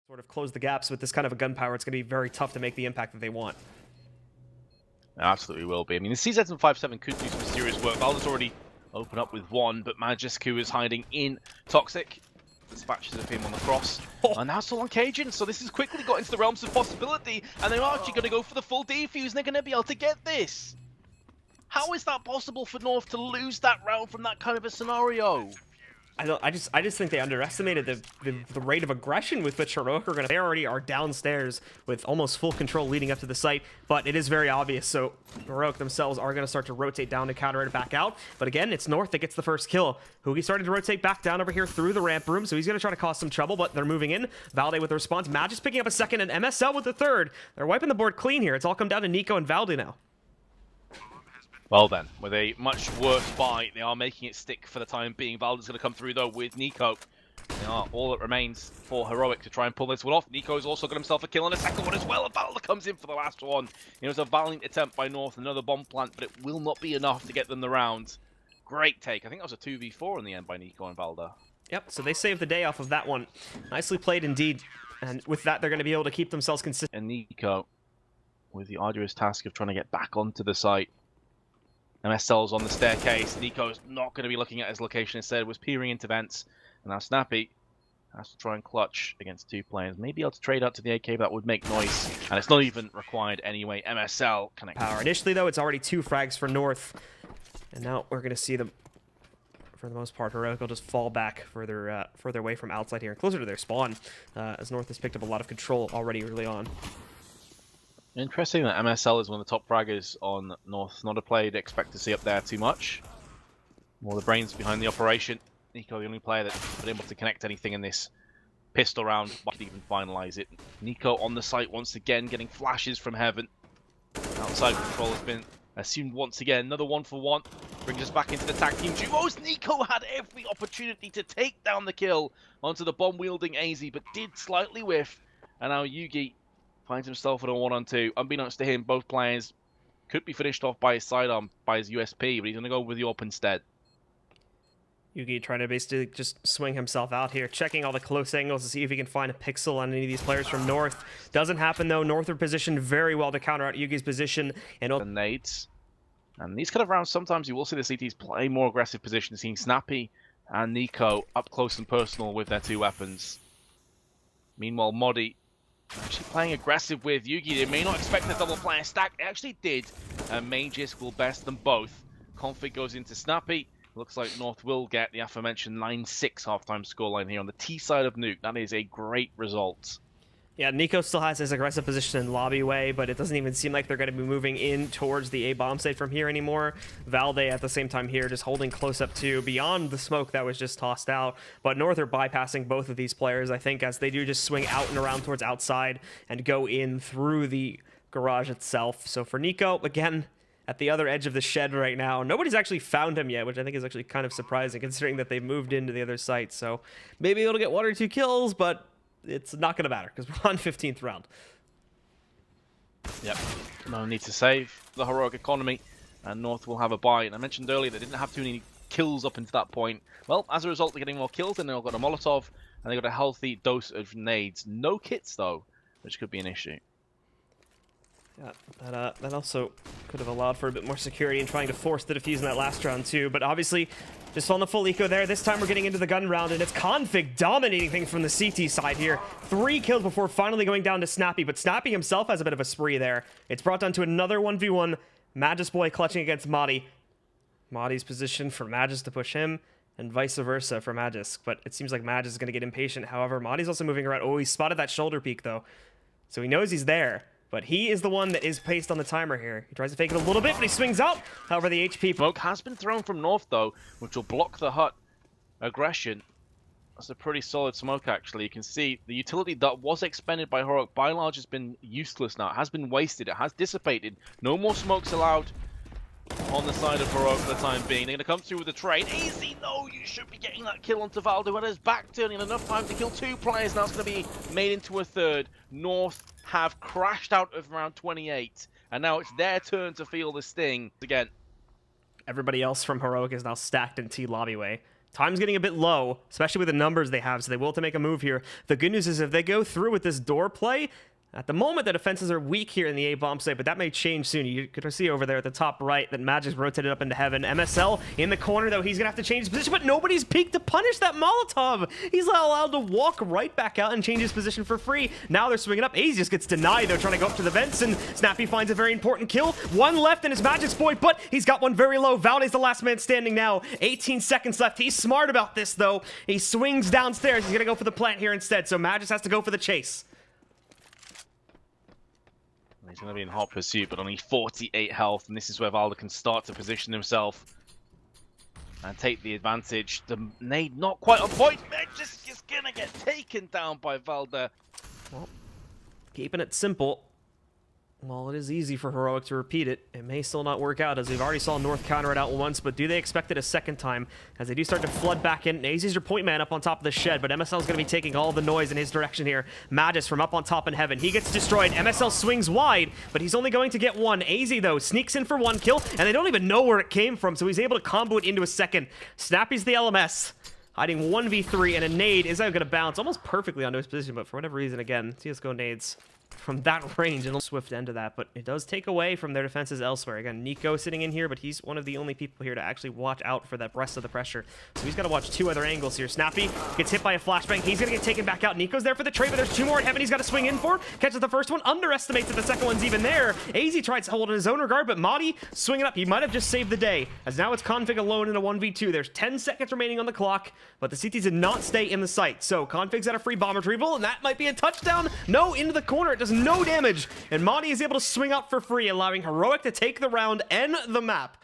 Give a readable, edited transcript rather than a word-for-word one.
sort of close the gaps with this kind of a gunpowder, it's going to be very tough to make the impact that they want. It absolutely will be. I mean, the CZ757 could do some serious work. Valda's already opened up with one, but Majescu is hiding in Toxic. Dispatches of him on the cross. And now still on Cajun, so this has quickly got into the realms of possibility, and they're actually going to go for the full defuse, and they're going to be able to get this. How is that possible for North to lose that round from that kind of a scenario? I just think they underestimated the rate of aggression with which Heroic are going to. They already are downstairs with almost full control leading up to the site, but it is very obvious. So Heroic themselves are going to start to rotate down to counter it back out. But again, it's North that gets the first kill. Hugi started to rotate back down over here through the ramp room, so he's going to try to cause some trouble, but they're moving in. Valde with the response. Magis picking up a second, and MSL with the third. They're wiping the board clean here. It's all come down to Nico and Valde now. Well then, with a much worse buy, they are making it stick for the time being. Valda's going to come through though with Nico. All that remains for Heroic to try and pull this one off. Nico's also got himself a kill on a second one as well, and Valda comes in for the last one. It was a valiant attempt by North, another bomb plant, but it will not be enough to get them the round. Great take. I think that was a 2v4 in the end by Nico and Valda. Yep, so they saved the day off of that one. Nicely played indeed. And with that, they're going to be able to keep themselves consistent. And Nico, with the arduous task of trying to get back onto the site. MSL's on the staircase. Nico's not going to be looking at his location instead, was peering into vents. And now Snappy has to try and clutch against two players. Maybe able to trade out to the AK, but that would make noise. And it's not even required anyway. MSL connects. Power. Initially, though, it's already 2 frags for North. And now we're going to see them, for the most part, Heroic will just fall back further away from outside here and closer to their spawn, as North has picked up a lot of control already early on. Interesting that MSL is one of the top fraggers on North. Not a player you'd expect to see up there too much. More the brains behind the operation. Nico, the only player that's been able to connect anything in this pistol round, but could even finalize it. Nico on the site once again, getting flashes from heaven. Outside control has been assumed once again. Another 1-for-1 brings us back into the tag team duos. Nico had every opportunity to take down the kill onto the bomb-wielding AZ, but did slightly whiff. And now Yugi finds himself in a 1-on-2. Unbeknownst to him, both players could be finished off by his sidearm, by his USP, but he's going to go with the AWP instead. Yugi trying to basically just swing himself out here, checking all the close angles to see if he can find a pixel on any of these players from North. Doesn't happen though. North are positioned very well to counter out Yugi's position. And nades. And these kind of rounds, sometimes you will see the CTs play more aggressive positions, seeing Snappy and Nico up close and personal with their 2 weapons. Meanwhile, Modi actually playing aggressive with Yugi. They may not expect the double player stack. They actually did. And Mages will best them both. Config goes into Snappy. Looks like North will get the aforementioned 9-6 halftime scoreline here on the T side of Nuke. That is a great result. Yeah, Nico still has his aggressive position in lobby way, but it doesn't even seem like they're going to be moving in towards the A-bomb site from here anymore. Valde at the same time here just holding close up to beyond the smoke that was just tossed out. But North are bypassing both of these players, I think, as they do just swing out and around towards outside and go in through the garage itself. So for Nico, again, at the other edge of the shed right now, nobody's actually found him yet, which I think is actually kind of surprising considering that they moved into the other site. So maybe it'll get 1 or 2 kills, but it's not going to matter because we're on 15th round. Yep. No need to save the Heroic economy, and North will have a buy. And I mentioned earlier they didn't have too many kills up until that point. Well, as a result, they're getting more kills, and they've got a Molotov, and they've got a healthy dose of nades. No kits, though, which could be an issue. Yeah, that also could have allowed for a bit more security in trying to force the defuse in that last round too, but obviously just on the full eco there. This time we're getting into the gun round, and it's Config dominating things from the CT side here. 3 kills before finally going down to Snappy, but Snappy himself has a bit of a spree there. It's brought down to another 1v1. Magis Boy clutching against Madi. Madi's position for Magis to push him, and vice versa for Magis, but it seems like Magis is going to get impatient. However, Madi's also moving around. Oh, he spotted that shoulder peek though, so he knows he's there. But he is the one that is placed on the timer here. He tries to fake it a little bit, but he swings out. However, the HP... Smoke has been thrown from North, though, which will block the hut aggression. That's a pretty solid smoke, actually. You can see the utility that was expended by Heroic by and large has been useless now. It has been wasted. It has dissipated. No more smokes allowed on the side of Heroic for the time being. They're going to come through with a trade. Easy, no, you should be getting that kill onto Valde, but his back turning enough time to kill 2 players. Now it's going to be made into a 3rd. North have crashed out of round 28, and now it's their turn to feel the sting again. Everybody else from Heroic is now stacked in T lobby way. Time's getting a bit low, especially with the numbers they have, so they will have to make a move here. The good news is if they go through with this door play, at the moment, the defenses are weak here in the A-bomb site, but that may change soon. You could see over there at the top right that Magic's rotated up into heaven. MSL in the corner, though. He's going to have to change his position, but nobody's peeked to punish that Molotov. He's allowed to walk right back out and change his position for free. Now they're swinging up. AZ just gets denied, though, trying to go up to the vents, and Snappy finds a very important kill. One left in his Magic's boy, but he's got one very low. Valde's the last man standing now. 18 seconds left. He's smart about this, though. He swings downstairs. He's going to go for the plant here instead, so Magis has to go for the chase. He's going to be in hot pursuit, but only 48 health, and this is where Valde can start to position himself and take the advantage. The nade not quite on point. Just is going to get taken down by Valde. Well, keeping it simple. Well, it is easy for Heroic to repeat it. It may still not work out, as we've already saw North counter it out once, but do they expect it a second time? As they do start to flood back in. AZ's your point man up on top of the shed, but MSL's going to be taking all the noise in his direction here. Magis from up on top in heaven. He gets destroyed. MSL swings wide, but he's only going to get one. AZ, though, sneaks in for one kill, and they don't even know where it came from, so he's able to combo it into a second. Snappy's the LMS. Hiding 1v3, and a nade is going to bounce almost perfectly onto his position, but for whatever reason, again, CSGO nades from that range and a swift end to that, but it does take away from their defenses elsewhere. Again, Nico sitting in here, but he's one of the only people here to actually watch out for that rest of the pressure. So he's got to watch two other angles here. Snappy gets hit by a flashbang. He's going to get taken back out. Nico's there for the trade, but there's two more in heaven he's got to swing in for. Catches the first one, underestimates that the second one's even there. AZ tries to hold in his own regard, but Madi swinging up. He might have just saved the day, as now it's Config alone in a 1v2. There's 10 seconds remaining on the clock, but the CTs did not stay in the site. So Config's got a free bomb retrieval, and that might be a touchdown. No, into the corner. It does no damage. And Monty is able to swing up for free, allowing Heroic to take the round and the map.